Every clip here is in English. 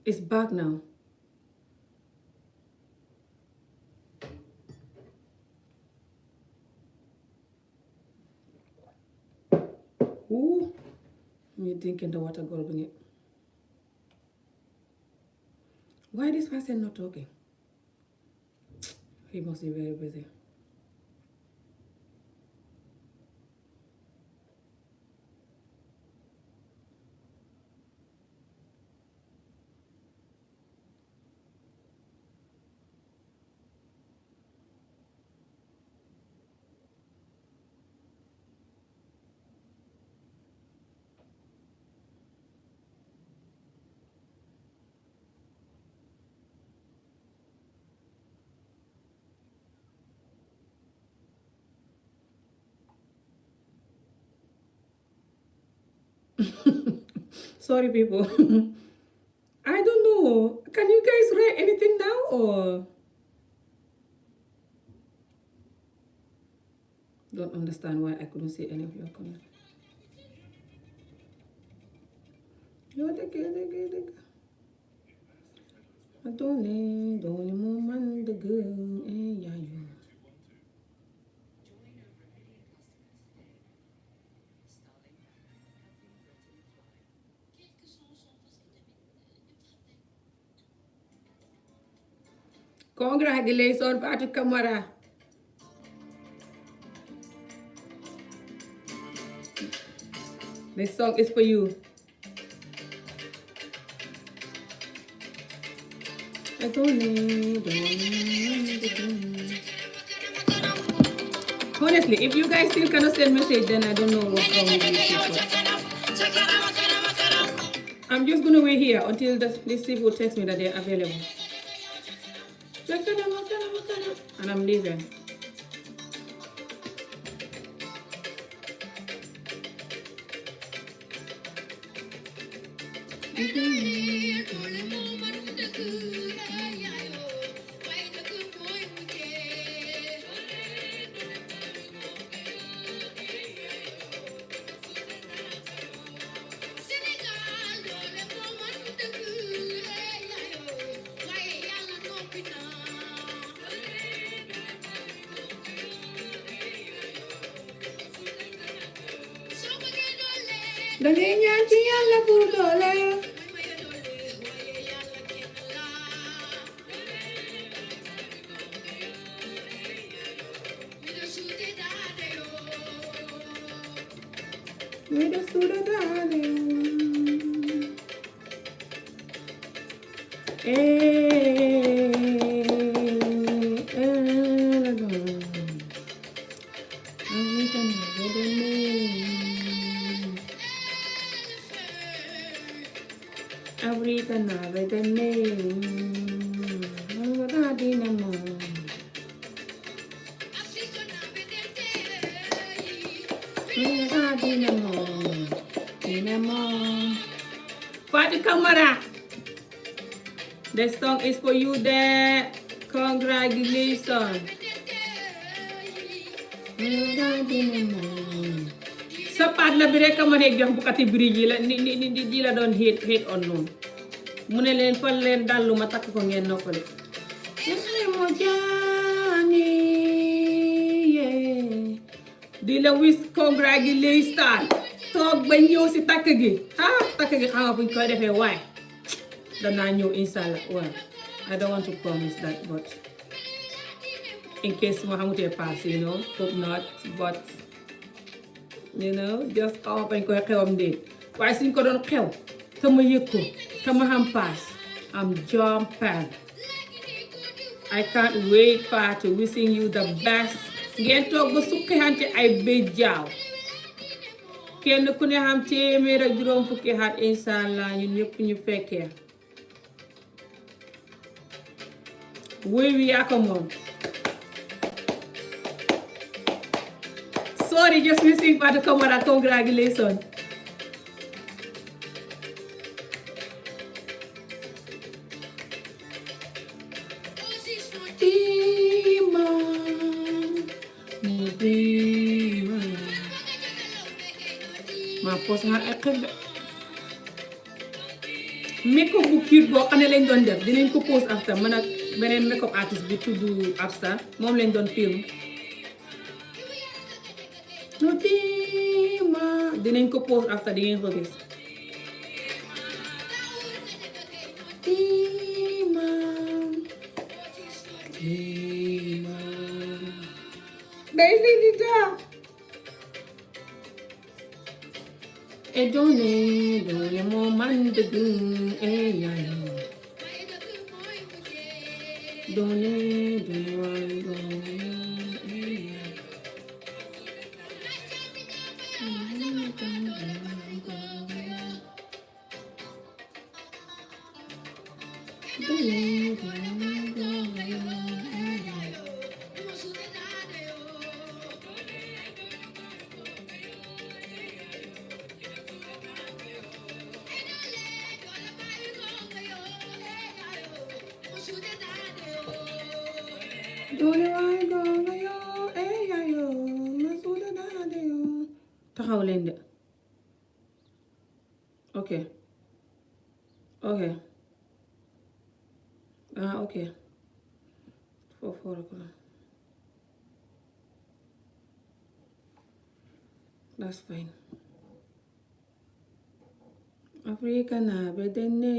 It's back now. Ooh, me drinking the water gulping it. Why this person not talking? He must be very busy. Sorry, people. I don't know. Can you guys write anything now or don't understand why I couldn't see any of your comments? Yo, the Adole mo man the girl, yeah, you. Congratulations, Fatu Kamara. This song is for you. Honestly, if you guys still cannot send message, then I don't know what's wrong with you people. I'm just gonna wait here until these people text me that they're available. And I'm leaving. dangay ñaan ci yàlla pour doole mi da suda daale Africa na vedane dinamo dinamo Fatu Kamara, the song is for you there. Congratulations. Sa paat la bi rek ma ne jox bu kati biri ji la ni la doon hate on noonu mu ne leen fal leen dallu ma takk ko ngeen noppale mo jaani di la wis congratulations toog ba ñëw si takk gi takk gi xam nga fuñ koy defee waaye danaa ñëw inshallah waaw I don't want to promise that but in case ma xamutee pass hope not but just xaw bañ koy xewam déet waaye suñ ko doon xew te ma yëg ko te ma xam paas am jumping I can't wait Fatou wishing you the best ngeen toog ba suqixante ay béj jaaw kenn ku ne xam téeméer ak juróom fukki at inshallah ñun ñëpp ñu fekkee woy wi yaa ko moom sorry just missing Fatou Camara congratulations ma pos nga ak makeup bu cute boo xam ne lañ doon def dinañ ko post after man ak beneen makeup artist bi tudd Absa moom lañ doon film notima dinañ ko post after di ngeen ko gis tima tima day li di daa e doone moo man dëgg e yaay doone taxaw leen de ok ok foofu that's fine Africa na bedene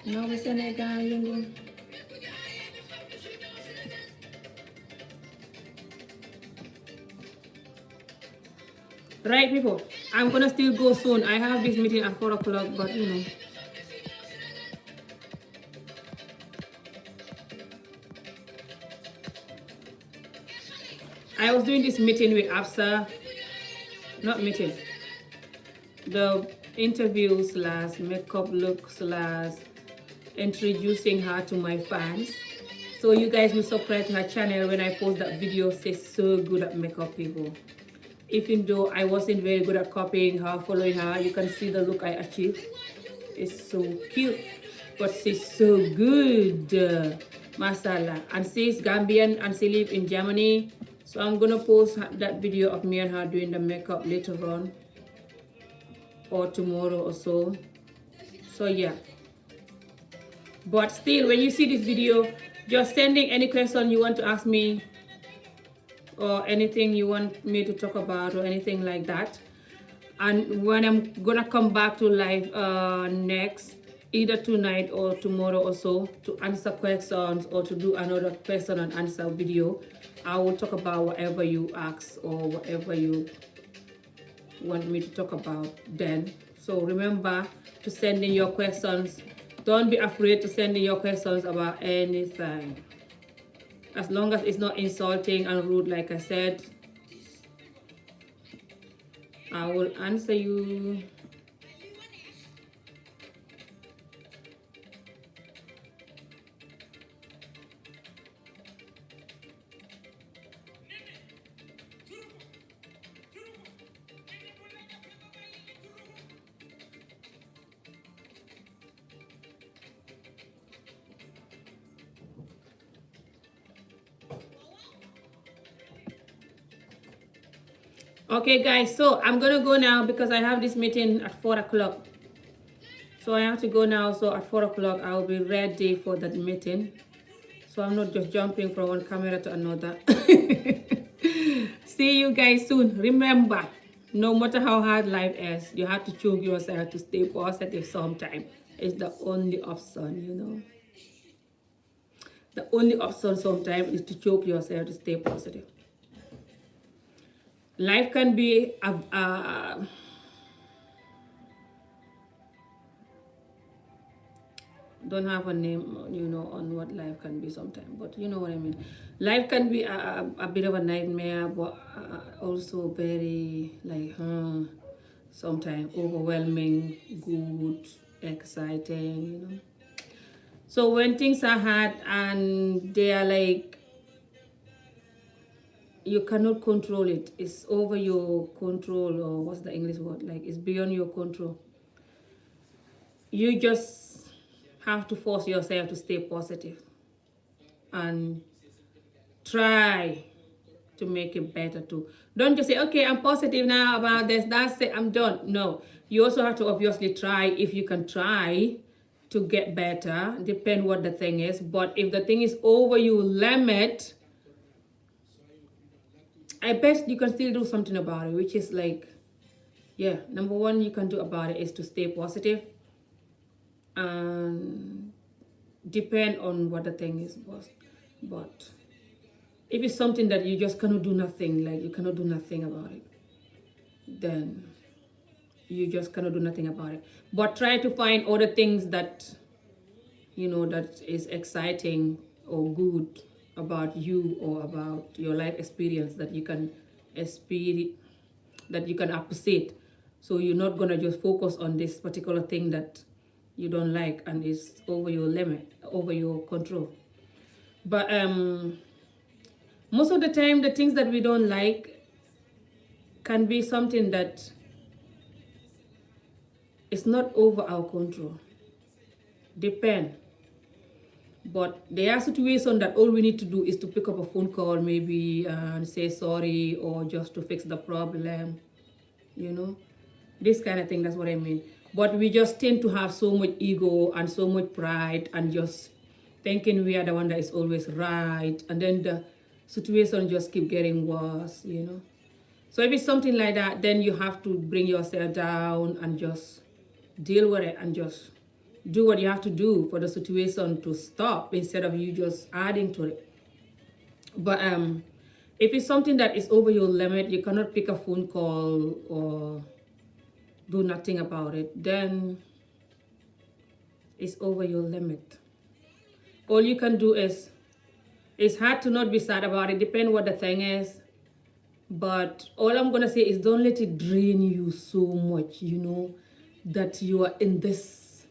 no be Senegal yungu right people I'm gonna still go soon I have this meeting at 4 o'clock but you know I was doing this meeting with Absa not meeting the interview slash makeup look slash introducing her to my fans so you guys will subscribe to her channel when I post that video. She's so good at makeup people even though I wasn't very good at copying her following her you can see the look I achieved it's so cute but she's so good mashallah and she's Gambian and she lives in Germany so I'm gonna post that video of me and her doing the makeup later on or tomorrow or so yeah but still when you see this video just sending any question you want to ask me or anything you want me to talk about or anything like that and when I'm gonna come back to live next either tonight or tomorrow or so to answer questions or to do another question and answer video I will talk about whatever you ask or whatever you want me to talk about then so remember to send in your questions don't be afraid to send in your questions about anything as long as it's not insulting and rude like I said I will answer you okay guys so I'm gonna go now because I have this meeting at 4 o'clock so I have to go now so at 4 o'clock I'll be ready for that meeting so I'm not just jumping from one camera to another see you guys soon remember no matter how hard life is you have to choose yourself to stay positive sometimes it's the only option you know the only option sometimes is to choke yourself to stay positive life can be don't have a name you know on what life can be sometimes but you know what I mean life can be a bit of a nightmare but also very like sometimes overwhelming good exciting you know so when things are hard and they are like you cannot control it it's over your control or what's the English word like it's beyond your control you just have to force yourself to stay positive and try to make it better too. Don't just say, okay, I'm positive now about this, that's it, I'm done. No, you also have to obviously try, if you can try to get better, depend what the thing is. But if the thing is over your limit, I bet you can still do something about it, which is like, yeah, number one you can do about it is to stay positive and depend on what the thing is. But if it's something that you just cannot do nothing, like you cannot do nothing about it, then you just cannot do nothing about it. But try to find other things that, you know, that is exciting or good about you or about your life experience that you can experience, that you can appreciate. So you're not gonna just focus on this particular thing that you don't like and is over your limit, over your control. But most of the time the things that we don't like can be something that is not over our control. Depend. But there are situations that all we need to do is to pick up a phone call maybe and say sorry, or just to fix the problem, you know, this kind of thing. That's what I mean. But we just tend to have so much ego and so much pride and just thinking we are the one that is always right, and then the situation just keep getting worse, you know. So if it's something like that, then you have to bring yourself down and just deal with it and just do what you have to do for the situation to stop, instead of you just adding to it. But if it's something that is over your limit, you cannot pick a phone call or do nothing about it, then it's over your limit. All you can do is, it's hard to not be sad about it, depend what the thing is. But all I'm gonna say is don't let it drain you so much, you know, that you are in this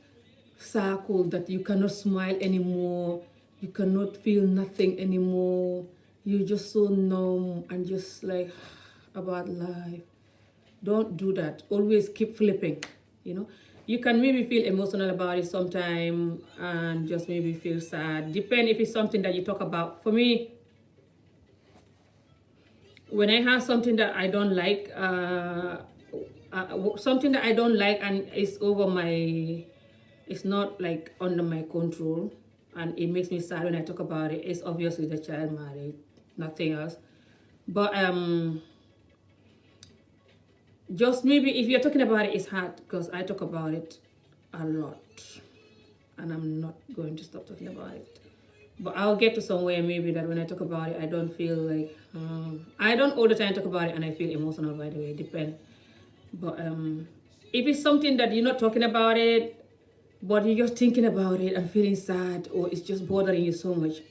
circle that you cannot smile anymore, you cannot feel nothing anymore, you're just so numb and just like about life. Don't do that. Always keep flipping, you know. You can maybe feel emotional about it sometime and just maybe feel sad, depend if it's something that you talk about. For me, when I have something that I don't like, something that I don't like and it's over my, it's not like under my control, and it makes me sad when I talk about it, it's obviously the child marriage, nothing else. But just maybe if you're talking about it, it's hard because I talk about it a lot and I'm not going to stop talking about it. But I'll get to somewhere maybe that when I talk about it, I don't feel like, I don't all the time talk about it and I feel emotional, by the way, depend. But if it's something that you're not talking about it, but you're just thinking about it and feeling sad, or it's just bothering you so much,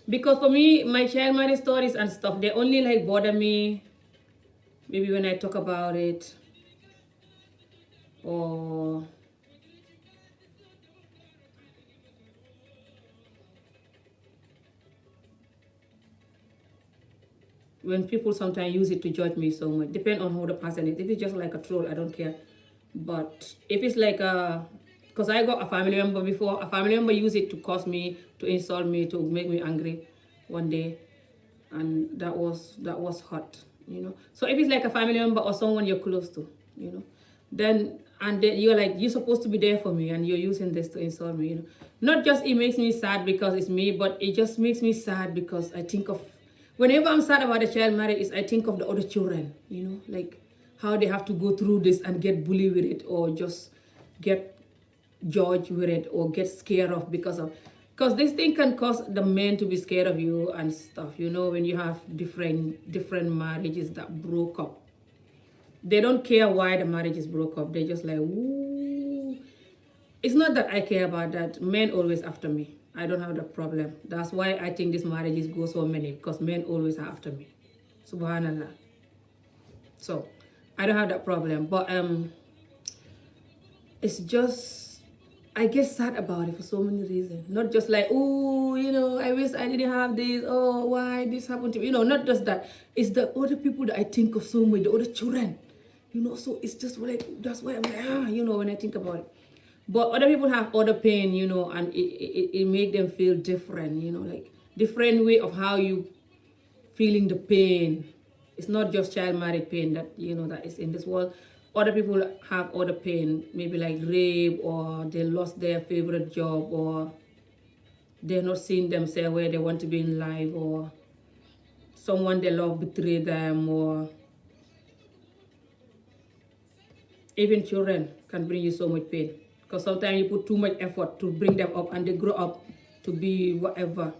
because for me, my child marriage stories and stuff, they only like bother me maybe when I talk about it, or when people sometimes use it to judge me so much, depend on who the person is. If it's just like a troll, I don't care. But if it's like because I got a family member before, a family member used it to cause me, to insult me, to make me angry one day, and that was hot, you know. So if it's like a family member or someone you're close to, you know, then you're like, you're supposed to be there for me and you're using this to insult me, you know. Not just it makes me sad because it's me, but it just makes me sad because I think of, whenever I'm sad about a child marriage, I think of the other children, you know, like how they have to go through this and get bullied with it, or just get judged with it, or get scared of because this thing can cause the men to be scared of you and stuff, you know. When you have different marriages that broke up, they don't care why the marriage is broke up, they just like, ooh. It's not that I care about that. Men always after me. I don't have that problem. That's why I think this marriages go so many, because men always are after me. Subhanallah. So I don't have that problem. But it's just, I get sad about it for so many reasons. Not just like, oh, you know, I wish I didn't have this. Oh, why this happened to me? You know, not just that. It's the other people that I think of so much, the other children. So it's just like, that's why I'm like, when I think about it. But other people have other pain, and it make them feel different, like different way of how you feeling the pain. It's not just child marriage pain that, that is in this world. Other people have other pain, maybe like rape, or they lost their favorite job, or they're not seeing themselves where they want to be in life, or someone they love betrayed them, or even children can bring you so much pain, because sometimes you put too much effort to bring them up and they grow up to be whatever,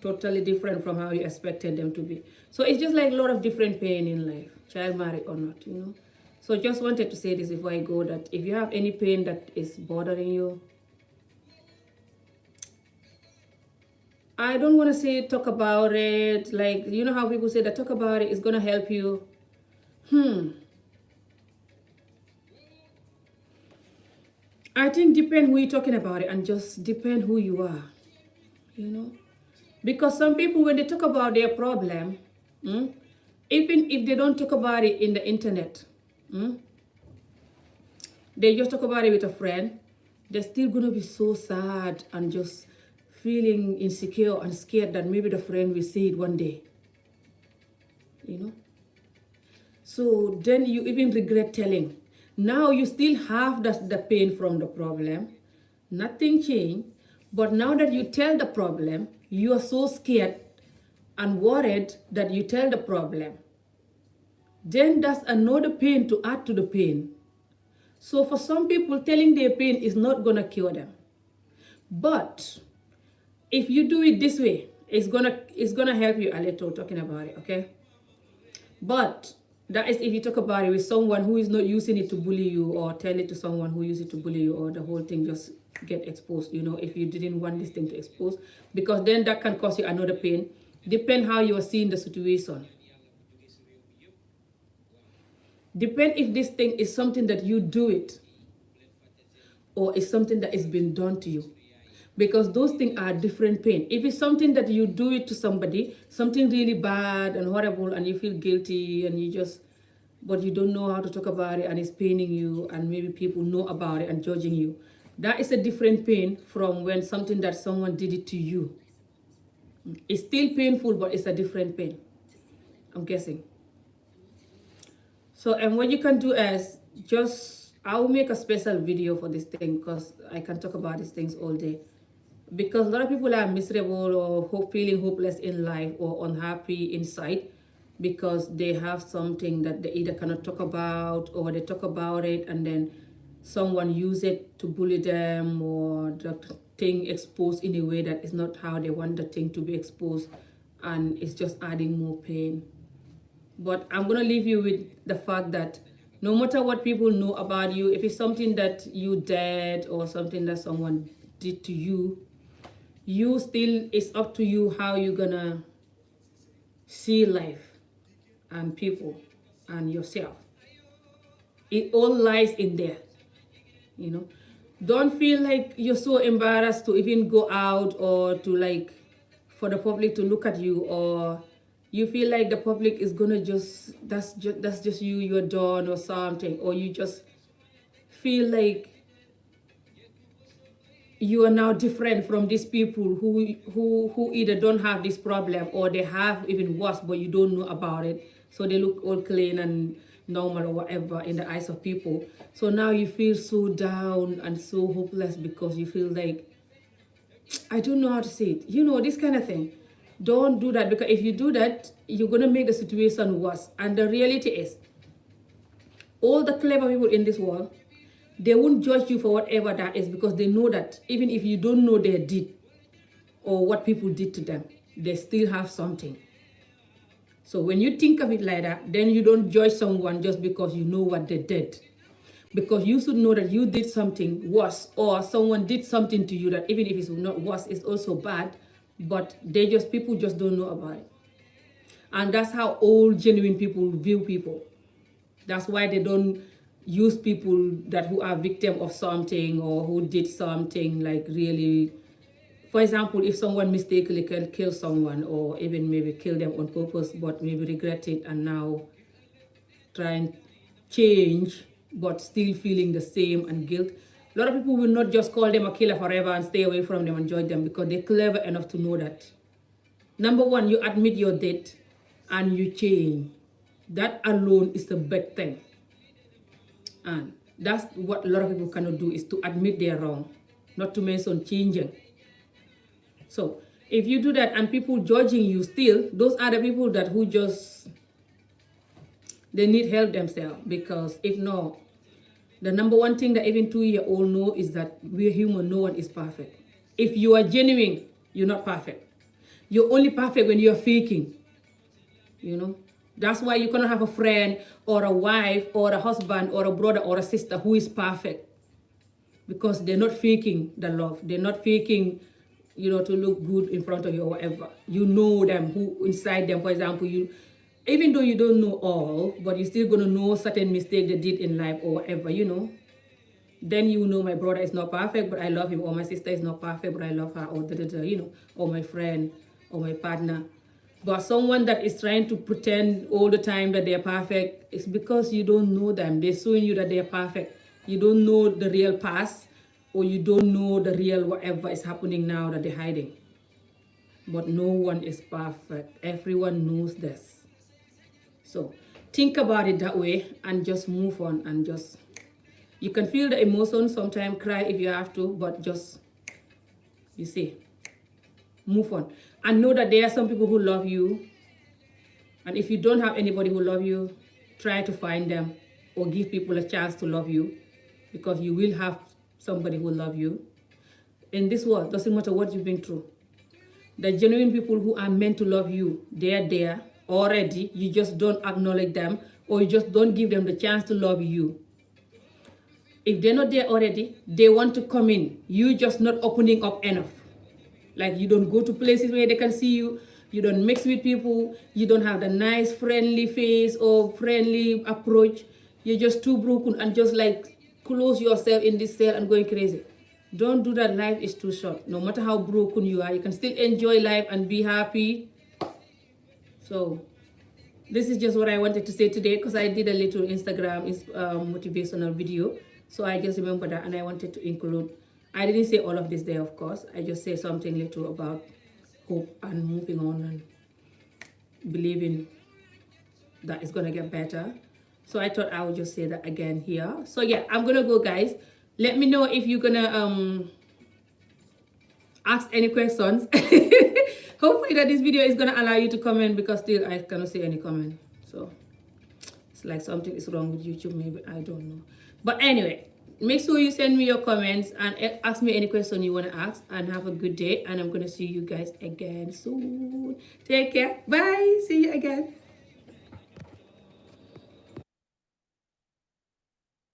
totally different from how you expected them to be. So it's just like a lot of different pain in life, child marriage or not, So just wanted to say this before I go, that if you have any pain that is bothering you, I don't want to say talk about it, like, how people say that talk about it is going to help you. I think depend who you're talking about it, and just depend who you are, Because some people, when they talk about their problem, even if they don't talk about it in the internet, they just talk about it with a friend, they're still going to be so sad and just feeling insecure and scared that maybe the friend will see it one day, So then you even regret telling. Now you still have the pain from the problem. Nothing changed. But now that you tell the problem, you are so scared and worried that you tell the problem. Then that's another pain to add to the pain. So for some people, telling their pain is not going to cure them. But if you do it this way, it's gonna help you a little talking about it, okay? But that is if you talk about it with someone who is not using it to bully you, or tell it to someone who uses it to bully you, or the whole thing just get exposed, if you didn't want this thing to expose, because then that can cause you another pain. Depend how you are seeing the situation. Depend if this thing is something that you do it, or is something that is being done to you. Because those things are different pain. If it's something that you do it to somebody, something really bad and horrible, and you feel guilty, and but you don't know how to talk about it, and it's paining you, and maybe people know about it and judging you, that is a different pain from when something that someone did it to you. It's still painful, but it's a different pain, I'm guessing. So, and what you can do is I'll make a special video for this thing, because I can talk about these things all day. Because a lot of people are miserable, or feeling hopeless in life, or unhappy inside, because they have something that they either cannot talk about, or they talk about it and then someone use it to bully them, or the thing exposed in a way that is not how they want the thing to be exposed, and it's just adding more pain. But I'm going to leave you with the fact that no matter what people know about you, if it's something that you did, or something that someone did to you, it's up to you how you're gonna see life and people and yourself. It all lies in there, Don't feel like you're so embarrassed to even go out, or to like for the public to look at you, or you feel like the public is gonna that's just you're done or something, or you just feel like you are now different from these people who either don't have this problem, or they have even worse, but you don't know about it, so they look all clean and normal or whatever in the eyes of people. So now you feel so down and so hopeless, because you feel like, I don't know how to say it, this kind of thing. Don't do that, because if you do that, you're going to make the situation worse. And the reality is, all the clever people in this world, they won't judge you for whatever that is, because they know that even if you don't know their deed or what people did to them, they still have something. So when you think of it like that, then you don't judge someone just because you know what they did. Because you should know that you did something worse, or someone did something to you that even if it's not worse, it's also bad, but people just don't know about it. And that's how all genuine people view people. That's why they don't use people who are victim of something, or who did something like really. For example, if someone mistakenly can kill someone, or even maybe kill them on purpose, but maybe regret it, and now trying change but still feeling the same and guilt. A lot of people will not just call them a killer forever and stay away from them and judge them because they're clever enough to know that. Number one, you admit your debt and you change. That alone is the big thing. And that's what a lot of people cannot do, is to admit they're wrong, not to mention changing. So if you do that and people judging you still, those are the people that who just, they need help themselves. Because if not, the number one thing that even 2-year-old know is that we're human, no one is perfect. If you are genuine, you're not perfect. You're only perfect when you're faking, you know. That's why you cannot have a friend or a wife or a husband or a brother or a sister who is perfect, because they're not faking the love. They're not faking, you know, to look good in front of you or whatever. You know them, who inside them. For example, you, even though you don't know all, but you're still going to know certain mistakes they did in life or whatever, you know. Then you know my brother is not perfect, but I love him, or my sister is not perfect, but I love her, or you know, or my friend or my partner. But someone that is trying to pretend all the time that they're perfect, it's because you don't know them. They're showing you that they're perfect. You don't know the real past, or you don't know the real whatever is happening now that they're hiding. But no one is perfect. Everyone knows this. So think about it that way and just move on, and just, you can feel the emotion, sometimes cry if you have to, but just, you see, move on. And know that there are some people who love you. And if you don't have anybody who love you, try to find them or give people a chance to love you, because you will have somebody who love you. In this world, doesn't matter what you've been through. The genuine people who are meant to love you, they are there already. You just don't acknowledge them, or you just don't give them the chance to love you. If they're not there already, they want to come in. You just not opening up enough. Like, you don't go to places where they can see you. You don't mix with people. You don't have the nice friendly face or friendly approach. You're just too broken and just like close yourself in this cell and going crazy. Don't do that. Life is too short. No matter how broken you are, you can still enjoy life and be happy. So this is just what I wanted to say today, because I did a little Instagram motivational video. So I just remember that, and I wanted to include, I didn't say all of this there, of course. I just say something little about hope and moving on and believing that it's going to get better. So I thought I would just say that again here. So yeah, I'm going to go, guys. Let me know if you're going to ask any questions. Hopefully that this video is going to allow you to comment, because still I cannot see any comment. So it's like something is wrong with YouTube, maybe. I don't know. But anyway, make sure you send me your comments and ask me any question you want to ask, and have a good day. And I'm going to see you guys again soon. Take care. Bye. See you again.